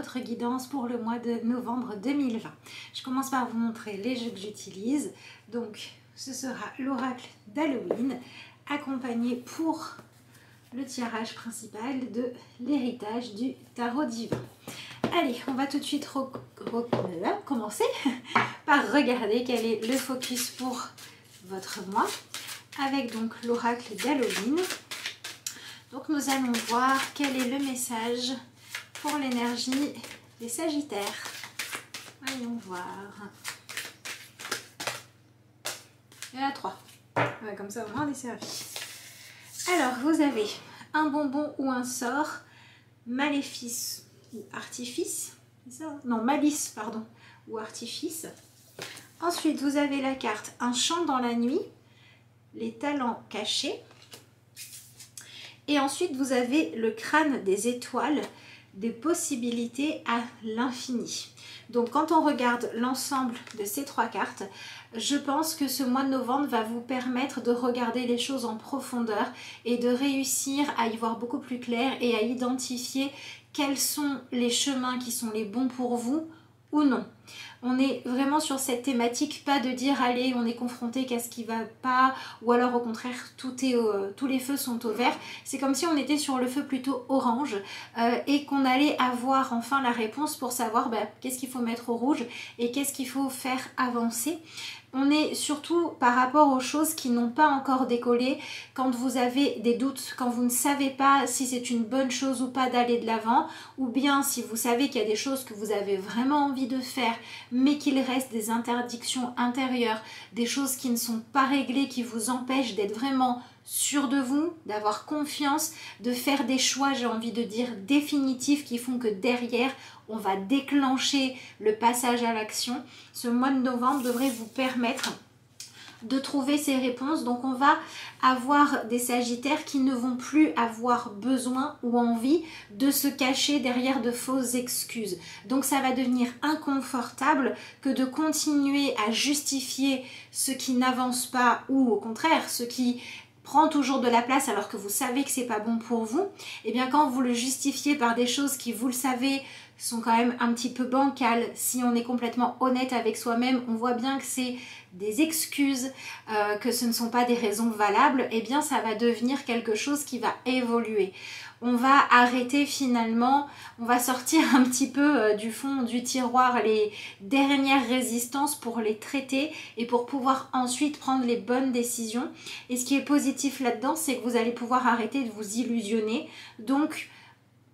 votre guidance pour le mois de novembre 2020. Je commence par vous montrer les jeux que j'utilise. Donc, ce sera l'oracle d'Halloween, accompagné pour le tirage principal de l'héritage du tarot divin. Allez, on va tout de suite commencer par regarder quel est le focus pour votre mois, avec donc l'oracle d'Halloween. Donc nous allons voir quel est le message pour l'énergie des Sagittaires. Voyons voir. Il y en a 3. Ouais, comme ça au moins on est servi. Alors vous avez un bonbon ou un sort, maléfice ou artifice. C'est ça? Non, malice, pardon, ou artifice. Ensuite vous avez la carte un chant dans la nuit, les talents cachés. Et ensuite, vous avez le crâne des étoiles, des possibilités à l'infini. Donc, quand on regarde l'ensemble de ces 3 cartes, je pense que ce mois de novembre va vous permettre de regarder les choses en profondeur et de réussir à y voir beaucoup plus clair et à identifier quels sont les chemins qui sont les bons pour vous ou non. On est vraiment sur cette thématique, pas de dire allez on est confronté qu'à ce qui va pas, ou alors au contraire tous les feux sont au vert. C'est comme si on était sur le feu plutôt orange et qu'on allait avoir enfin la réponse pour savoir qu'est-ce qu'il faut mettre au rouge et qu'est-ce qu'il faut faire avancer. On est surtout par rapport aux choses qui n'ont pas encore décollé, quand vous avez des doutes, quand vous ne savez pas si c'est une bonne chose ou pas d'aller de l'avant, ou bien si vous savez qu'il y a des choses que vous avez vraiment envie de faire, mais qu'il reste des interdictions intérieures, des choses qui ne sont pas réglées, qui vous empêchent d'être vraiment sûr de vous, d'avoir confiance, de faire des choix, j'ai envie de dire, définitifs qui font que derrière, on va déclencher le passage à l'action. Ce mois de novembre devrait vous permettre de trouver ces réponses. Donc on va avoir des Sagittaires qui ne vont plus avoir besoin ou envie de se cacher derrière de fausses excuses. Donc ça va devenir inconfortable que de continuer à justifier ce qui n'avance pas ou au contraire ce qui prend toujours de la place alors que vous savez que c'est pas bon pour vous. Et bien quand vous le justifiez par des choses qui, vous le savez, sont quand même un petit peu bancales, si on est complètement honnête avec soi-même, on voit bien que c'est des excuses, que ce ne sont pas des raisons valables, et bien ça va devenir quelque chose qui va évoluer. On va arrêter finalement, on va sortir un petit peu du fond du tiroir les dernières résistances pour les traiter et pour pouvoir ensuite prendre les bonnes décisions. Et ce qui est positif là-dedans, c'est que vous allez pouvoir arrêter de vous illusionner. Donc,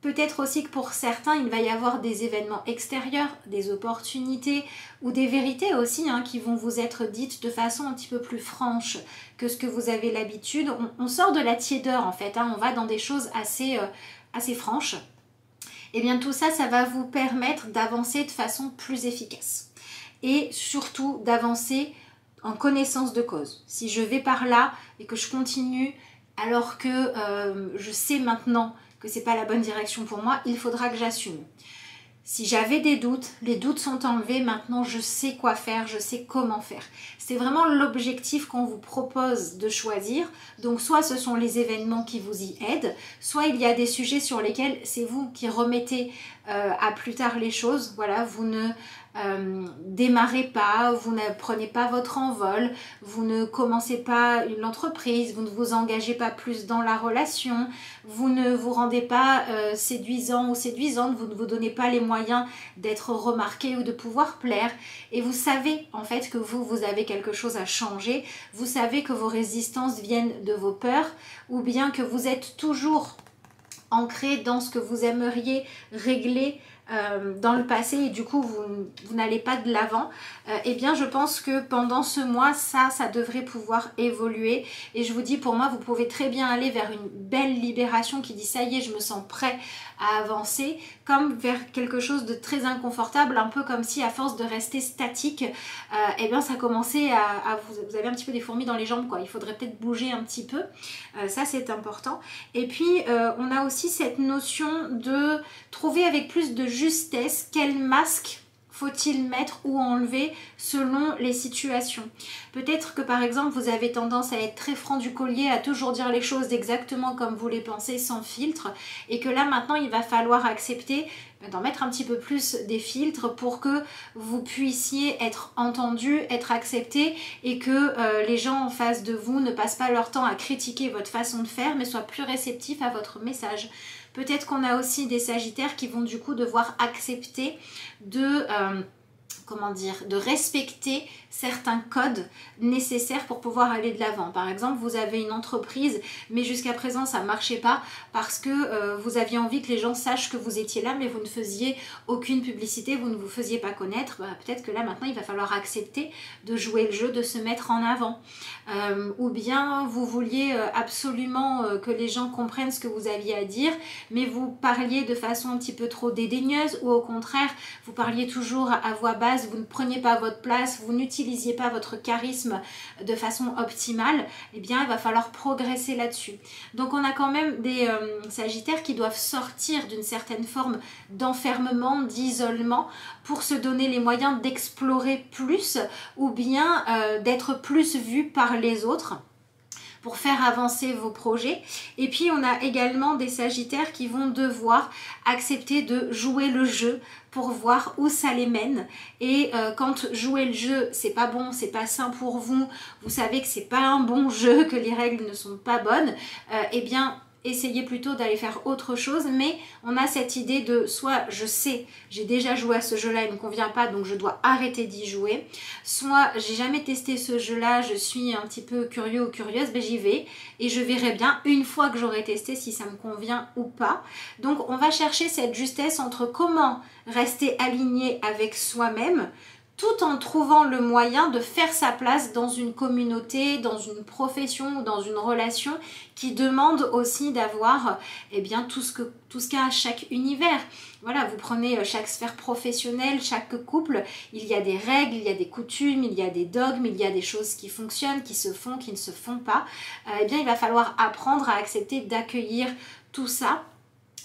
peut-être aussi que pour certains, il va y avoir des événements extérieurs, des opportunités ou des vérités aussi qui vont vous être dites de façon un petit peu plus franche que ce que vous avez l'habitude. On sort de la tiédeur en fait, on va dans des choses assez franches. Et bien tout ça, ça va vous permettre d'avancer de façon plus efficace. Et surtout d'avancer en connaissance de cause. Si je vais par là et que je continue alors que je sais maintenant que c'est pas la bonne direction pour moi, il faudra que j'assume. Si j'avais des doutes, les doutes sont enlevés, maintenant je sais quoi faire, je sais comment faire. C'est vraiment l'objectif qu'on vous propose de choisir. Donc soit ce sont les événements qui vous y aident, soit il y a des sujets sur lesquels c'est vous qui remettez à plus tard les choses. Voilà, vous ne démarrez pas, vous ne prenez pas votre envol, vous ne commencez pas une entreprise, vous ne vous engagez pas plus dans la relation, vous ne vous rendez pas séduisant ou séduisante, vous ne vous donnez pas les moyens d'être remarqué ou de pouvoir plaire, et vous savez en fait que vous avez quelque chose à changer, vous savez que vos résistances viennent de vos peurs, ou bien que vous êtes toujours ancré dans ce que vous aimeriez régler dans le passé et du coup vous n'allez pas de l'avant, eh bien je pense que pendant ce mois ça devrait pouvoir évoluer. Et je vous dis, pour moi vous pouvez très bien aller vers une belle libération qui dit ça y est, je me sens prêt à avancer, comme vers quelque chose de très inconfortable, un peu comme si à force de rester statique, eh bien ça commençait à vous avez un petit peu des fourmis dans les jambes quoi. Il faudrait peut-être bouger un petit peu, ça c'est important. Et puis on a aussi cette notion de trouver avec plus de justesse quel masque faut-il mettre ou enlever selon les situations? Peut-être que par exemple vous avez tendance à être très franc du collier, à toujours dire les choses exactement comme vous les pensez, sans filtre, et que là maintenant il va falloir accepter d'en mettre un petit peu plus des filtres pour que vous puissiez être entendu, être accepté, et que les gens en face de vous ne passent pas leur temps à critiquer votre façon de faire, mais soient plus réceptifs à votre message. Peut-être qu'on a aussi des sagittaires qui vont du coup devoir accepter de... comment dire, de respecter certains codes nécessaires pour pouvoir aller de l'avant. Par exemple, vous avez une entreprise, mais jusqu'à présent ça ne marchait pas parce que vous aviez envie que les gens sachent que vous étiez là, mais vous ne faisiez aucune publicité, vous ne vous faisiez pas connaître. Peut-être que là maintenant il va falloir accepter de jouer le jeu, de se mettre en avant. Ou bien vous vouliez absolument que les gens comprennent ce que vous aviez à dire, mais vous parliez de façon un petit peu trop dédaigneuse, ou au contraire vous parliez toujours à voix basse, vous ne preniez pas votre place, vous n'utilisiez pas votre charisme de façon optimale. Eh bien il va falloir progresser là-dessus. Donc on a quand même des sagittaires qui doivent sortir d'une certaine forme d'enfermement, d'isolement, pour se donner les moyens d'explorer plus, ou bien d'être plus vus par les autres, pour faire avancer vos projets. Et puis on a également des sagittaires qui vont devoir accepter de jouer le jeu pour voir où ça les mène. Et quand jouer le jeu c'est pas bon, c'est pas sain pour vous, vous savez que c'est pas un bon jeu, que les règles ne sont pas bonnes, eh bien essayez plutôt d'aller faire autre chose. Mais on a cette idée de soit je sais, j'ai déjà joué à ce jeu-là, il ne me convient pas, donc je dois arrêter d'y jouer. Soit j'ai jamais testé ce jeu-là, je suis un petit peu curieux ou curieuse, ben j'y vais et je verrai bien une fois que j'aurai testé si ça me convient ou pas. Donc on va chercher cette justesse entre comment rester aligné avec soi-même, tout en trouvant le moyen de faire sa place dans une communauté, dans une profession ou dans une relation qui demande aussi d'avoir bien tout ce qu'a chaque univers. Voilà, vous prenez chaque sphère professionnelle, chaque couple, il y a des règles, il y a des coutumes, il y a des dogmes, il y a des choses qui fonctionnent, qui se font, qui ne se font pas. Eh bien il va falloir apprendre à accepter d'accueillir tout ça.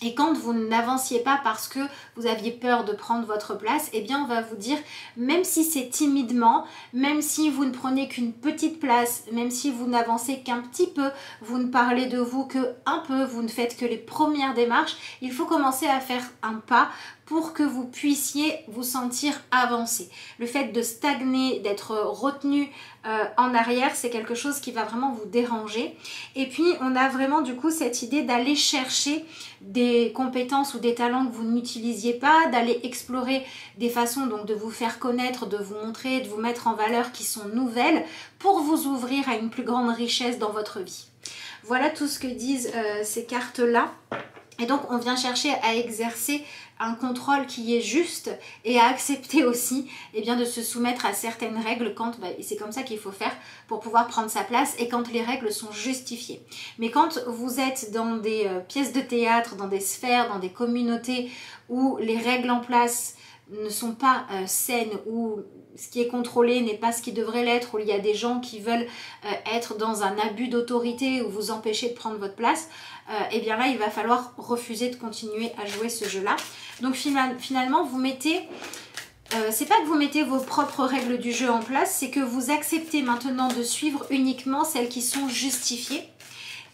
Et quand vous n'avanciez pas parce que vous aviez peur de prendre votre place, eh bien on va vous dire, même si c'est timidement, même si vous ne prenez qu'une petite place, même si vous n'avancez qu'un petit peu, vous ne parlez de vous que un peu, vous ne faites que les premières démarches, il faut commencer à faire un pas pour que vous puissiez vous sentir avancer. Le fait de stagner, d'être retenu en arrière, c'est quelque chose qui va vraiment vous déranger. Et puis on a vraiment du coup cette idée d'aller chercher des compétences ou des talents que vous n'utilisiez pas, d'aller explorer des façons donc de vous faire connaître, de vous montrer, de vous mettre en valeur qui sont nouvelles pour vous ouvrir à une plus grande richesse dans votre vie. Voilà tout ce que disent ces cartes-là. Et donc on vient chercher à exercer un contrôle qui est juste et à accepter aussi de se soumettre à certaines règles quand c'est comme ça qu'il faut faire pour pouvoir prendre sa place et quand les règles sont justifiées. Mais quand vous êtes dans des pièces de théâtre, dans des sphères, dans des communautés où les règles en place ne sont pas saines, où ce qui est contrôlé n'est pas ce qui devrait l'être, où il y a des gens qui veulent être dans un abus d'autorité ou vous empêcher de prendre votre place, et bien là il va falloir refuser de continuer à jouer ce jeu là. Donc finalement vous mettez c'est pas que vous mettez vos propres règles du jeu en place, c'est que vous acceptez maintenant de suivre uniquement celles qui sont justifiées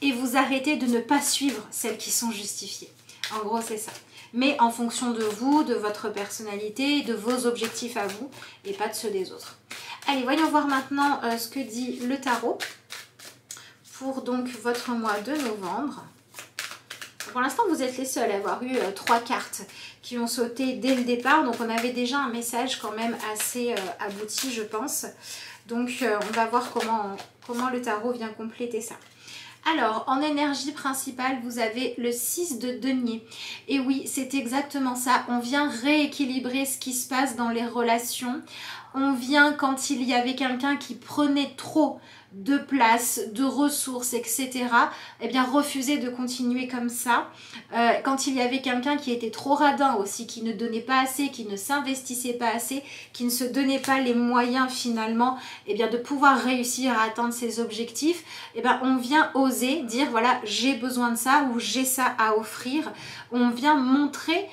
et vous arrêtez de ne pas suivre celles qui sont justifiées. En gros c'est ça, mais en fonction de vous, de votre personnalité, de vos objectifs à vous et pas de ceux des autres. Allez, voyons voir maintenant ce que dit le tarot pour donc votre mois de novembre. Pour l'instant, vous êtes les seuls à avoir eu 3 cartes qui ont sauté dès le départ. Donc, on avait déjà un message quand même assez abouti, je pense. Donc, on va voir comment le tarot vient compléter ça. Alors, en énergie principale, vous avez le 6 de denier. Et oui, c'est exactement ça. On vient rééquilibrer ce qui se passe dans les relations. On vient, quand il y avait quelqu'un qui prenait trop de place, de ressources, etc., eh bien refuser de continuer comme ça. Quand il y avait quelqu'un qui était trop radin aussi, qui ne donnait pas assez, qui ne s'investissait pas assez, qui ne se donnait pas les moyens finalement eh bien, de pouvoir réussir à atteindre ses objectifs, eh bien, on vient oser dire voilà j'ai besoin de ça ou j'ai ça à offrir. On vient montrer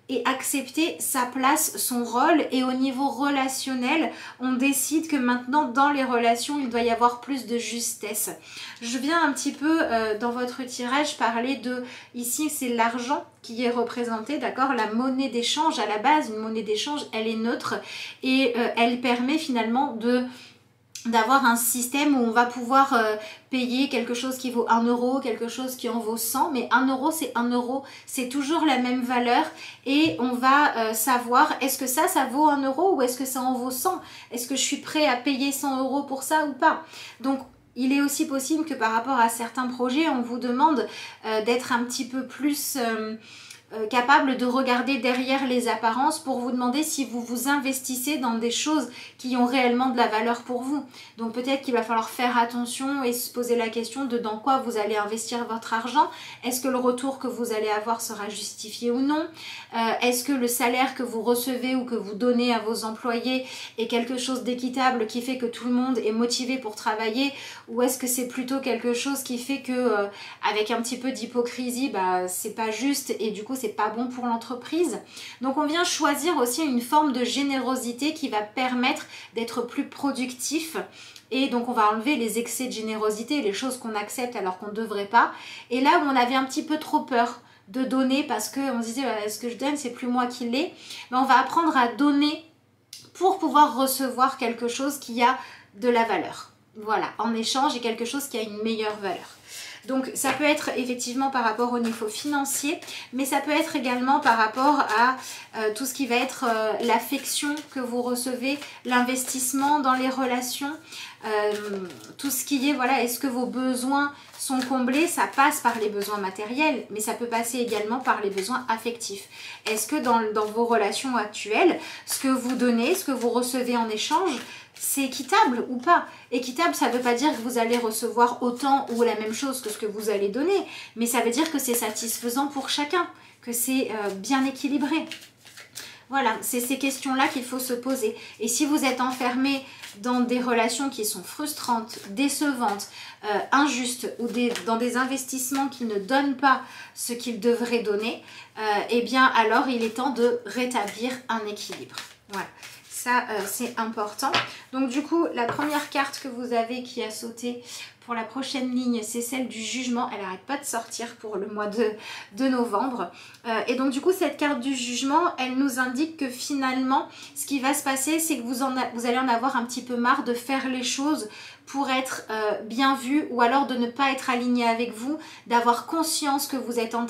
et accepter sa place, son rôle. Et au niveau relationnel, on décide que maintenant dans les relations, il doit y avoir plus de justesse. Je viens un petit peu dans votre tirage parler de, ici c'est l'argent qui est représenté, d'accord, la monnaie d'échange à la base. Une monnaie d'échange, elle est neutre et elle permet finalement d'avoir un système où on va pouvoir payer quelque chose qui vaut 1 euro, quelque chose qui en vaut 100, mais 1 euro c'est 1 euro, c'est toujours la même valeur et on va savoir est-ce que ça vaut 1 euro ou est-ce que ça en vaut 100? Est-ce que je suis prêt à payer 100 euros pour ça ou pas? Donc il est aussi possible que par rapport à certains projets, on vous demande d'être un petit peu plus capable de regarder derrière les apparences pour vous demander si vous vous investissez dans des choses qui ont réellement de la valeur pour vous. Donc peut-être qu'il va falloir faire attention et se poser la question de dans quoi vous allez investir votre argent. Est-ce que le retour que vous allez avoir sera justifié ou non? Est-ce que le salaire que vous recevez ou que vous donnez à vos employés est quelque chose d'équitable qui fait que tout le monde est motivé pour travailler? Ou est-ce que c'est plutôt quelque chose qui fait que avec un petit peu d'hypocrisie, c'est pas juste et du coup c'est pas bon pour l'entreprise? Donc on vient choisir aussi une forme de générosité qui va permettre d'être plus productif. Et donc on va enlever les excès de générosité, les choses qu'on accepte alors qu'on ne devrait pas. Et là où on avait un petit peu trop peur de donner parce qu'on se disait ce que je donne c'est plus moi qui l'ai, on va apprendre à donner pour pouvoir recevoir quelque chose qui a de la valeur. Voilà, en échange et quelque chose qui a une meilleure valeur. Donc ça peut être effectivement par rapport au niveau financier, mais ça peut être également par rapport à tout ce qui va être l'affection que vous recevez, l'investissement dans les relations, tout ce qui est, voilà, est-ce que vos besoins sont comblés? Ça passe par les besoins matériels, mais ça peut passer également par les besoins affectifs. Est-ce que dans vos relations actuelles, ce que vous donnez, ce que vous recevez en échange, c'est équitable ou pas? Équitable, ça ne veut pas dire que vous allez recevoir autant ou la même chose que ce que vous allez donner, mais ça veut dire que c'est satisfaisant pour chacun, que c'est bien équilibré. Voilà, c'est ces questions-là qu'il faut se poser. Et si vous êtes enfermé dans des relations qui sont frustrantes, décevantes, injustes ou dans des investissements qui ne donnent pas ce qu'ils devraient donner, eh bien alors il est temps de rétablir un équilibre. Voilà. Ça, c'est important. Donc du coup, la première carte que vous avez qui a sauté pour la prochaine ligne, c'est celle du jugement. Elle n'arrête pas de sortir pour le mois de novembre. Et donc du coup, cette carte du jugement, elle nous indique que finalement, ce qui va se passer, c'est que vous allez en avoir un petit peu marre de faire les choses pour être bien vu ou alors de ne pas être aligné avec vous, d'avoir conscience que vous êtes en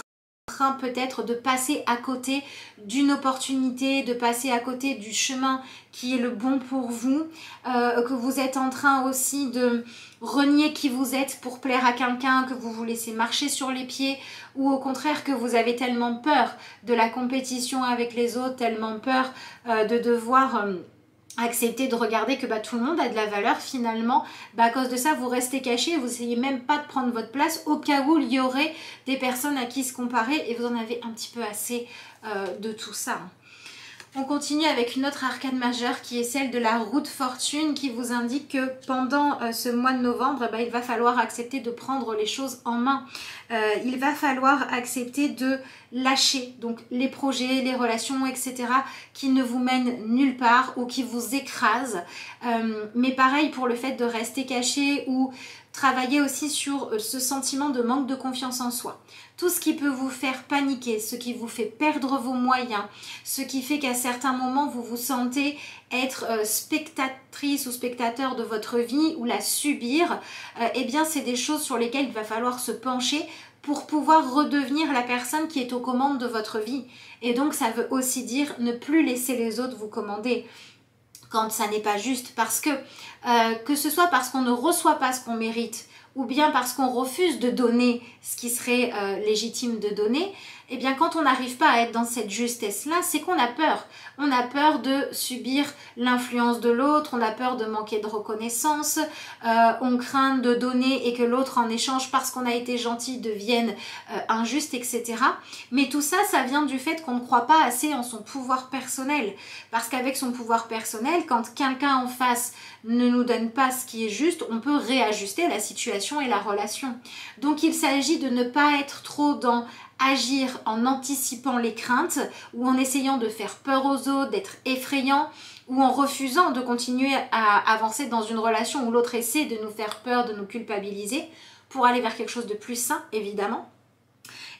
train peut-être de passer à côté d'une opportunité, de passer à côté du chemin qui est le bon pour vous, que vous êtes en train aussi de renier qui vous êtes pour plaire à quelqu'un, que vous vous laissez marcher sur les pieds, ou au contraire que vous avez tellement peur de la compétition avec les autres, tellement peur de devoir accepter de regarder que tout le monde a de la valeur finalement, à cause de ça vous restez caché, vous n'essayez même pas de prendre votre place au cas où il y aurait des personnes à qui se comparer et vous en avez un petit peu assez de tout ça. On continue avec une autre arcane majeure qui est celle de la roue de fortune qui vous indique que pendant ce mois de novembre, il va falloir accepter de prendre les choses en main. Il va falloir accepter de lâcher donc les projets, les relations, etc. qui ne vous mènent nulle part ou qui vous écrasent. Mais pareil pour le fait de rester caché ou travailler aussi sur ce sentiment de manque de confiance en soi. Tout ce qui peut vous faire paniquer, ce qui vous fait perdre vos moyens, ce qui fait qu'à certains moments vous vous sentez être spectatrice ou spectateur de votre vie ou la subir, eh bien c'est des choses sur lesquelles il va falloir se pencher pour pouvoir redevenir la personne qui est aux commandes de votre vie. Et donc ça veut aussi dire ne plus laisser les autres vous commander quand ça n'est pas juste, parce que ce soit parce qu'on ne reçoit pas ce qu'on mérite ou bien parce qu'on refuse de donner ce qui serait légitime de donner, eh bien quand on n'arrive pas à être dans cette justesse-là, c'est qu'on a peur. On a peur de subir l'influence de l'autre, on a peur de manquer de reconnaissance, on craint de donner et que l'autre en échange parce qu'on a été gentil devienne injuste, etc. Mais tout ça, ça vient du fait qu'on ne croit pas assez en son pouvoir personnel. Parce qu'avec son pouvoir personnel, quand quelqu'un en face ne nous donne pas ce qui est juste, on peut réajuster la situation et la relation. Donc il s'agit de ne pas être trop dans agir en anticipant les craintes ou en essayant de faire peur aux autres, d'être effrayant ou en refusant de continuer à avancer dans une relation où l'autre essaie de nous faire peur, de nous culpabiliser pour aller vers quelque chose de plus sain, évidemment.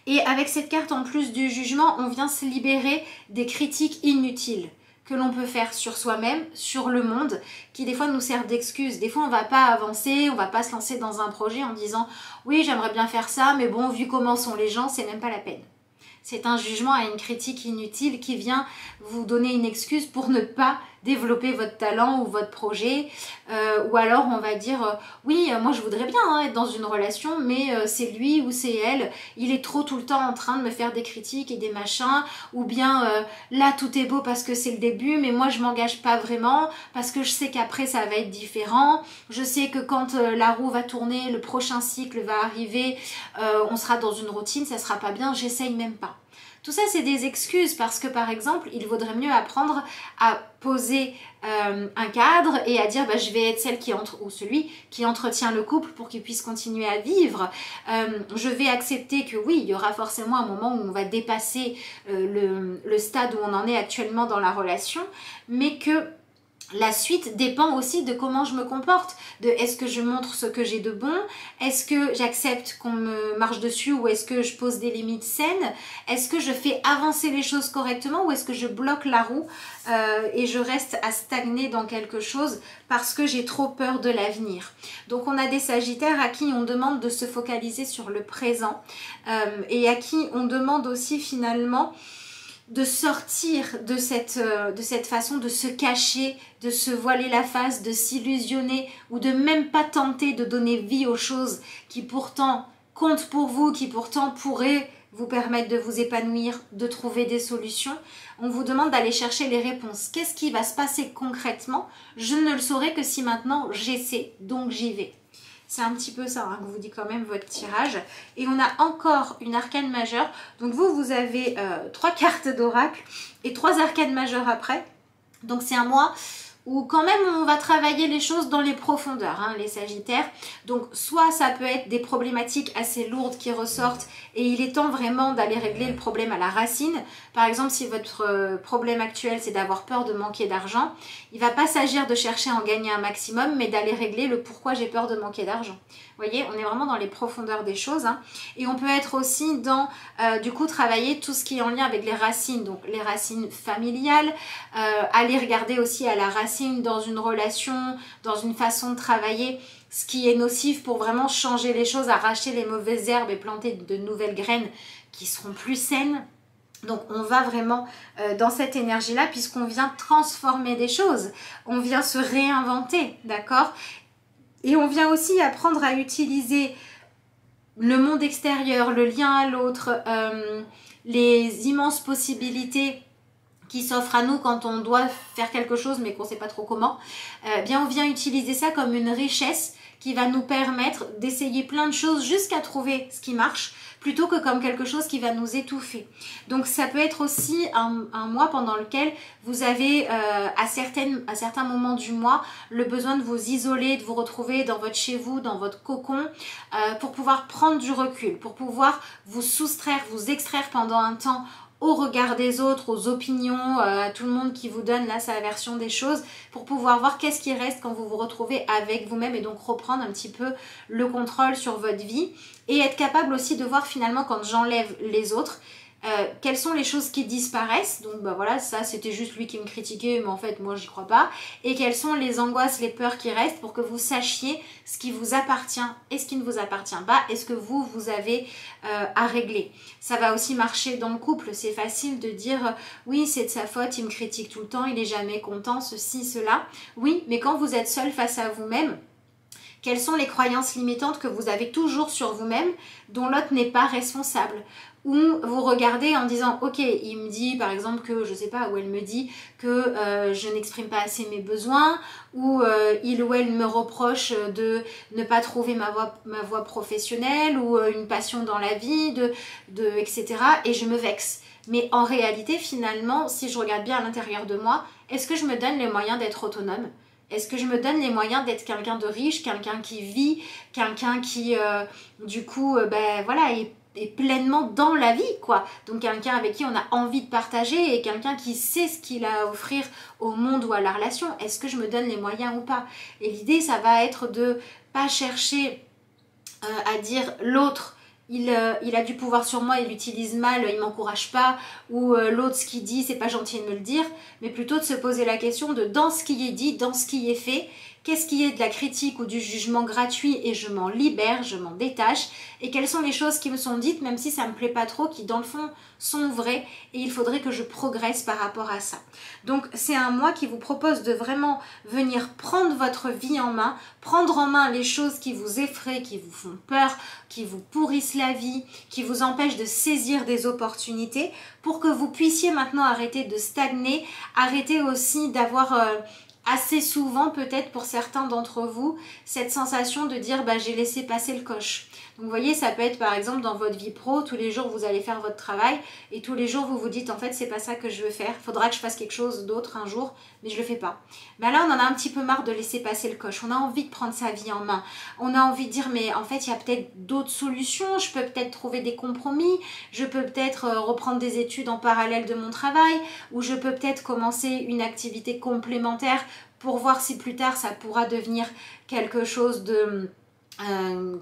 Et avec cette carte en plus du jugement, on vient se libérer des critiques inutiles que l'on peut faire sur soi-même, sur le monde, qui des fois nous servent d'excuse. Des fois, on va pas avancer, on va pas se lancer dans un projet en disant « Oui, j'aimerais bien faire ça, mais bon, vu comment sont les gens, c'est même pas la peine. » C'est un jugement à une critique inutile qui vient vous donner une excuse pour ne pas développer votre talent ou votre projet. Ou alors on va dire oui, moi je voudrais bien être dans une relation, mais c'est lui ou c'est elle, il est trop tout le temps en train de me faire des critiques et des machins. Ou bien là tout est beau parce que c'est le début, mais moi je m'engage pas vraiment parce que je sais qu'après ça va être différent. Je sais que quand la roue va tourner, le prochain cycle va arriver, on sera dans une routine, ça sera pas bien, j'essaye même pas. Tout ça, c'est des excuses parce que, par exemple, il vaudrait mieux apprendre à poser un cadre et à dire bah, je vais être celle qui ou celui qui entretient le couple pour qu'il puisse continuer à vivre. Je vais accepter que oui, il y aura forcément un moment où on va dépasser le stade où on en est actuellement dans la relation, mais que la suite dépend aussi de comment je me comporte, de est-ce que je montre ce que j'ai de bon, est-ce que j'accepte qu'on me marche dessus ou est-ce que je pose des limites saines, est-ce que je fais avancer les choses correctement ou est-ce que je bloque la roue et je reste à stagner dans quelque chose parce que j'ai trop peur de l'avenir. Donc on a des sagittaires à qui on demande de se focaliser sur le présent et à qui on demande aussi finalement de sortir de cette façon de se cacher, de se voiler la face, de s'illusionner ou de même pas tenter de donner vie aux choses qui pourtant comptent pour vous, qui pourtant pourraient vous permettre de vous épanouir, de trouver des solutions. On vous demande d'aller chercher les réponses. Qu'est-ce qui va se passer concrètement? Je ne le saurai que si maintenant j'essaie, donc j'y vais. C'est un petit peu ça hein, que vous dit quand même votre tirage. Et on a encore une arcane majeure. Donc vous avez 3 cartes d'oracle et 3 arcanes majeures après. Donc c'est un mois où quand même on va travailler les choses dans les profondeurs, hein, les sagittaires. Donc soit ça peut être des problématiques assez lourdes qui ressortent et il est temps vraiment d'aller régler le problème à la racine. Par exemple, si votre problème actuel c'est d'avoir peur de manquer d'argent, il ne va pas s'agir de chercher à en gagner un maximum, mais d'aller régler le pourquoi j'ai peur de manquer d'argent. Vous voyez, on est vraiment dans les profondeurs des choses. Hein. Et on peut être aussi dans, du coup, travailler tout ce qui est en lien avec les racines. Donc, les racines familiales. Aller regarder aussi à la racine dans une relation, dans une façon de travailler, ce qui est nocif pour vraiment changer les choses, arracher les mauvaises herbes et planter de nouvelles graines qui seront plus saines. Donc on va vraiment dans cette énergie-là puisqu'on vient transformer des choses. On vient se réinventer, d'accord ? Et on vient aussi apprendre à utiliser le monde extérieur, le lien à l'autre, les immenses possibilités qui s'offrent à nous quand on doit faire quelque chose mais qu'on ne sait pas trop comment. Bien on vient utiliser ça comme une richesse qui va nous permettre d'essayer plein de choses jusqu'à trouver ce qui marche, plutôt que comme quelque chose qui va nous étouffer. Donc ça peut être aussi un mois pendant lequel vous avez à certains moments du mois le besoin de vous isoler, de vous retrouver dans votre chez vous, dans votre cocon, pour pouvoir prendre du recul, pour pouvoir vous soustraire, vous extraire pendant un temps au regard des autres, aux opinions, à tout le monde qui vous donne là sa version des choses, pour pouvoir voir qu'est-ce qui reste quand vous vous retrouvez avec vous-même et donc reprendre un petit peu le contrôle sur votre vie et être capable aussi de voir finalement quand j'enlève les autres, quelles sont les choses qui disparaissent. Donc bah voilà, ça c'était juste lui qui me critiquait mais en fait moi j'y crois pas. Et quelles sont les angoisses, les peurs qui restent pour que vous sachiez ce qui vous appartient et ce qui ne vous appartient pas et ce que vous avez à régler. Ça va aussi marcher dans le couple. C'est facile de dire oui c'est de sa faute, il me critique tout le temps, il est jamais content, ceci, cela. Oui, mais quand vous êtes seul face à vous-même, quelles sont les croyances limitantes que vous avez toujours sur vous-même dont l'autre n'est pas responsable? Ou vous regardez en disant ok, il me dit par exemple que je sais pas, ou elle me dit que je n'exprime pas assez mes besoins, ou il ou elle me reproche de ne pas trouver ma voie professionnelle ou une passion dans la vie, etc. Et je me vexe. Mais en réalité finalement, si je regarde bien à l'intérieur de moi, est-ce que je me donne les moyens d'être autonome ? Est-ce que je me donne les moyens d'être quelqu'un de riche, quelqu'un qui vit, quelqu'un qui du coup ben voilà, est pleinement dans la vie, quoi. Donc quelqu'un avec qui on a envie de partager et quelqu'un qui sait ce qu'il a à offrir au monde ou à la relation. Est-ce que je me donne les moyens ou pas? Et l'idée, ça va être de pas chercher à dire l'autre, il a du pouvoir sur moi, il l'utilise mal, il m'encourage pas, ou l'autre, ce qu'il dit, c'est pas gentil de me le dire, mais plutôt de se poser la question de dans ce qui est dit, dans ce qui est fait, qu'est-ce qui est de la critique ou du jugement gratuit et je m'en libère, je m'en détache, et quelles sont les choses qui me sont dites, même si ça me plaît pas trop, qui dans le fond sont vraies, et il faudrait que je progresse par rapport à ça. Donc c'est un mois qui vous propose de vraiment venir prendre votre vie en main, prendre en main les choses qui vous effraient, qui vous font peur, qui vous pourrissent la vie, qui vous empêchent de saisir des opportunités, pour que vous puissiez maintenant arrêter de stagner, arrêter aussi d'avoir assez souvent, peut-être pour certains d'entre vous, cette sensation de dire bah, j'ai laissé passer le coche. Donc vous voyez, ça peut être par exemple dans votre vie pro, tous les jours vous allez faire votre travail et tous les jours vous vous dites en fait c'est pas ça que je veux faire, faudra que je fasse quelque chose d'autre un jour, mais je le fais pas. Mais là on en a un petit peu marre de laisser passer le coche, on a envie de prendre sa vie en main, on a envie de dire mais en fait il y a peut-être d'autres solutions, je peux peut-être trouver des compromis, je peux peut-être reprendre des études en parallèle de mon travail, ou je peux peut-être commencer une activité complémentaire pour voir si plus tard ça pourra devenir quelque chose de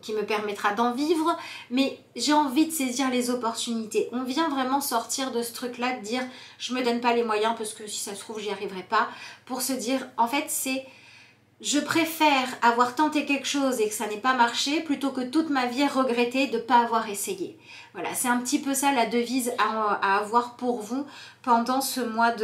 qui me permettra d'en vivre, mais j'ai envie de saisir les opportunités. On vient vraiment sortir de ce truc-là, de dire je me donne pas les moyens parce que si ça se trouve j'y arriverai pas, pour se dire en fait c'est je préfère avoir tenté quelque chose et que ça n'ait pas marché plutôt que toute ma vie regretter de ne pas avoir essayé. Voilà, c'est un petit peu ça la devise à avoir pour vous pendant ce mois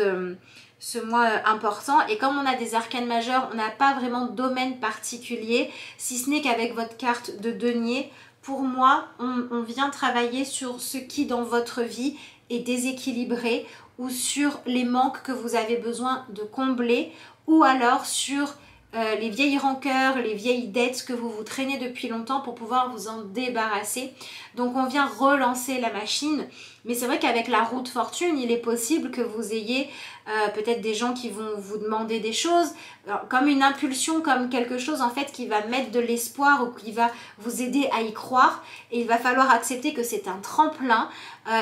important. Et comme on a des arcanes majeures, on n'a pas vraiment de domaine particulier, si ce n'est qu'avec votre carte de denier, pour moi, on vient travailler sur ce qui dans votre vie est déséquilibré ou sur les manques que vous avez besoin de combler ou alors sur les vieilles rancœurs, les vieilles dettes que vous vous traînez depuis longtemps pour pouvoir vous en débarrasser. Donc on vient relancer la machine, mais c'est vrai qu'avec la roue de fortune, il est possible que vous ayez peut-être des gens qui vont vous demander des choses, alors, comme une impulsion, comme quelque chose en fait qui va mettre de l'espoir ou qui va vous aider à y croire, et il va falloir accepter que c'est un tremplin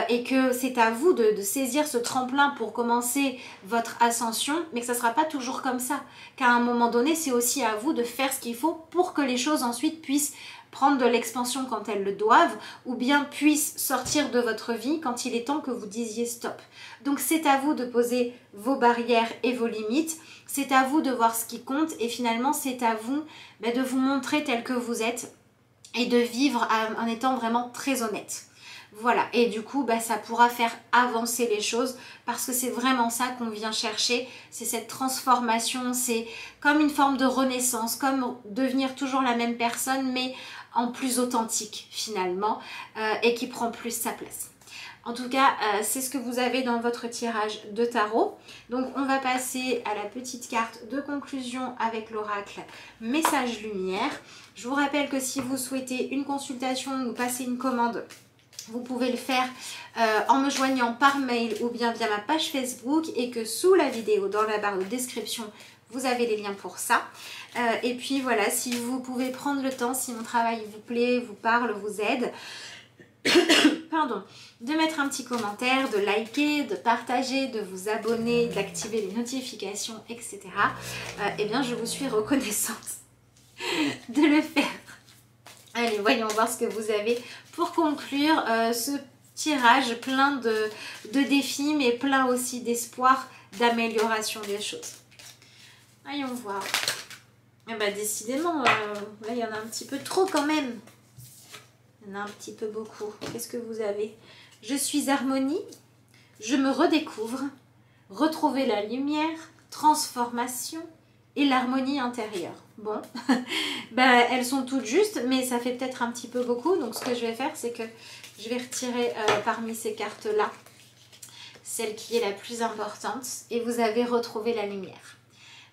et que c'est à vous de saisir ce tremplin pour commencer votre ascension, mais que ça ne sera pas toujours comme ça, qu'à un moment donné c'est aussi à vous de faire ce qu'il faut pour que les choses ensuite puissent prendre de l'expansion quand elles le doivent, ou bien puissent sortir de votre vie quand il est temps que vous disiez stop. Donc c'est à vous de poser vos barrières et vos limites, c'est à vous de voir ce qui compte, et finalement c'est à vous de vous montrer tel que vous êtes et de vivre en étant vraiment très honnête. Voilà, et du coup ça pourra faire avancer les choses parce que c'est vraiment ça qu'on vient chercher, c'est cette transformation, c'est comme une forme de renaissance, comme devenir toujours la même personne mais en plus authentique finalement et qui prend plus sa place. En tout cas, c'est ce que vous avez dans votre tirage de tarot. Donc on va passer à la petite carte de conclusion avec l'oracle Message Lumière. Je vous rappelle que si vous souhaitez une consultation ou passer une commande, vous pouvez le faire en me joignant par mail ou bien via ma page Facebook, et que sous la vidéo, dans la barre de description, vous avez les liens pour ça. Et puis voilà, si vous pouvez prendre le temps, si mon travail vous plaît, vous parle, vous aide, pardon, de mettre un petit commentaire, de liker, de partager, de vous abonner, d'activer les notifications, etc. Eh bien, je vous suis reconnaissante de le faire. Allez, voyons voir ce que vous avez pour conclure ce tirage plein de défis, mais plein aussi d'espoir d'amélioration des choses. Voyons voir. Et décidément, là, il y en a un petit peu trop quand même. Il y en a un petit peu beaucoup. Qu'est-ce que vous avez? Je suis harmonie, je me redécouvre, retrouver la lumière, transformation et l'harmonie intérieure. Bon, elles sont toutes justes, mais ça fait peut-être un petit peu beaucoup. Donc ce que je vais faire, c'est que je vais retirer parmi ces cartes-là celle qui est la plus importante, et vous avez retrouvé la lumière.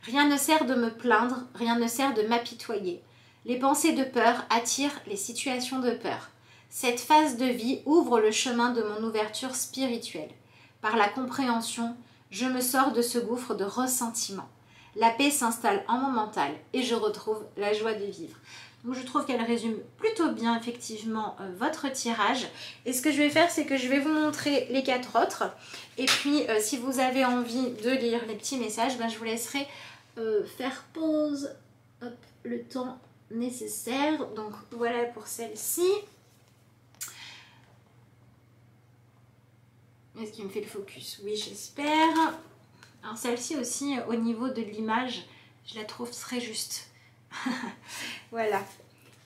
Rien ne sert de me plaindre, rien ne sert de m'apitoyer. Les pensées de peur attirent les situations de peur. Cette phase de vie ouvre le chemin de mon ouverture spirituelle. Par la compréhension, je me sors de ce gouffre de ressentiment. la paix s'installe en mon mental et je retrouve la joie de vivre. Donc je trouve qu'elle résume plutôt bien effectivement votre tirage. Et ce que je vais faire, c'est que je vais vous montrer les 4 autres. Et puis si vous avez envie de lire les petits messages, ben, je vous laisserai faire pause le temps nécessaire. Donc voilà pour celle-ci. Est-ce qu'il me fait le focus? Oui, j'espère. Alors celle-ci aussi, au niveau de l'image, je la trouve très juste. Voilà.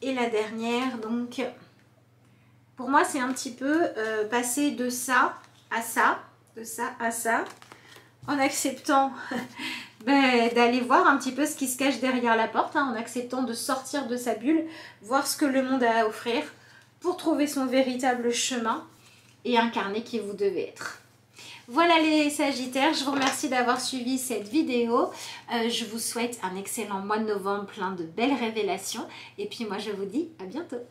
Et la dernière, donc, pour moi, c'est un petit peu passer de ça à ça, de ça à ça, en acceptant d'aller voir un petit peu ce qui se cache derrière la porte, hein, en acceptant de sortir de sa bulle, voir ce que le monde a à offrir pour trouver son véritable chemin et incarner qui vous devez être. Voilà les Sagittaires, je vous remercie d'avoir suivi cette vidéo. Je vous souhaite un excellent mois de novembre, plein de belles révélations. Et puis moi je vous dis à bientôt.